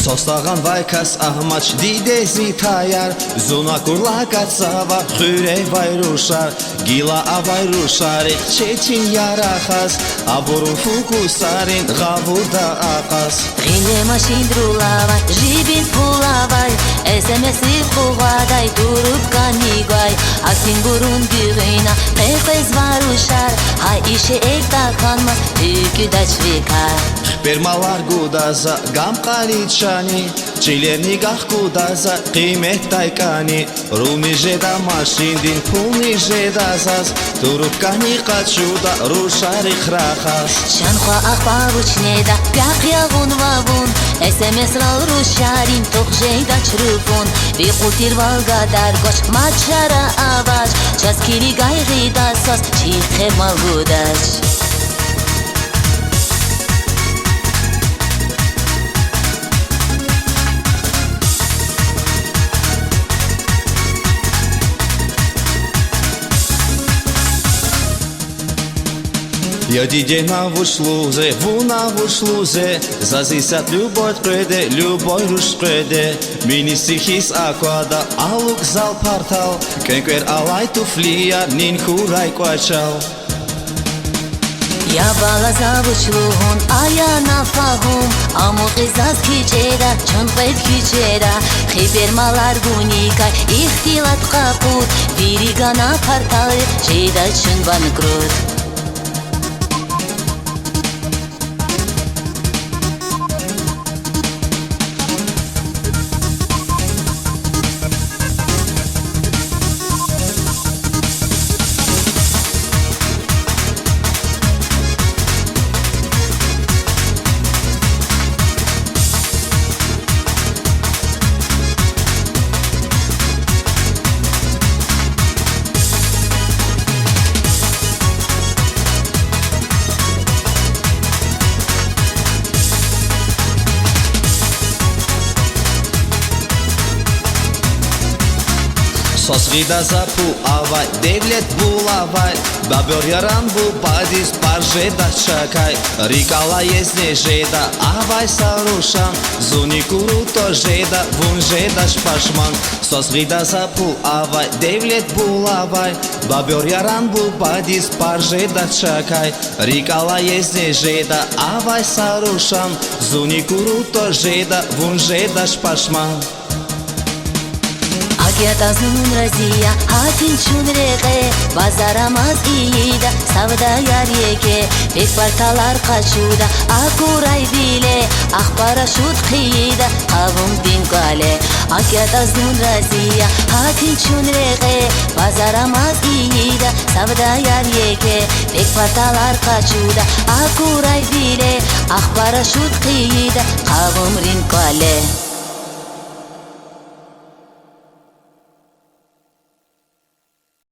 Sostağan vaykas ahmaç didezi tayar Zuna kurla katsava xüre vayruşar Gila avayruşar çetin yarahas Aburun fukusarin gavuda akas Gile maşin drulavay, jibin pulavay SMS-i xuvaday durup kanigay Asin burun güğüna pekez varuşar Ha işe ek takanmaz tükü da çvikar Permalar gudaza gam qalichani Çilerni gah gudaza kıymet taykani Rumi jeda maşindin pulni jeda zaz Turup kani kaçuda ruşar ikrahas Şanxua akbavuçneda pyak yagun vavun SMS ral ruşarin tok jeyda çrupun Vi kutir valgadar goç maçara avaç Çaskili gayrida sas çiğhe malgudaç Я диде на вушлузе, вуна вушлузе Зазисат любой преде, любой руш преде Мини сихис аквада, алук зал портал Кенквер алай туфлия, нин хурай квачал Я бала завучлугун, аяна фагум Аму гизаз кичера, чон пет кичера Хибермалар гуникай, ихтилат капут Виригана порталы, жейда чун банкрут Sosgida zapu avay, devlet bulavay Babyor yaran bu badis parjeda čakaj Rikala jezne žeda, avay sarušan Zuni kuruto žeda, vun žedaš pašman Sosgida zapu avay, devlet bulavay Babyor yaran bu badis parjeda čakaj Rikala jezne žeda, avay sarušan Zuni kuruto žeda, vun žedaš pašman Agiyat azun raziya hatin çun rege Bazaramaz iyida savda yar yeke Pek partalar kaçuda akuray bile Ah paraşut kıyida kavum din kale Agiyat azun raziya hatin çun rege Bazaramaz iyida savda yar yeke Pek partalar kaçuda akuray bile Ah paraşut kıyida kavum rin kale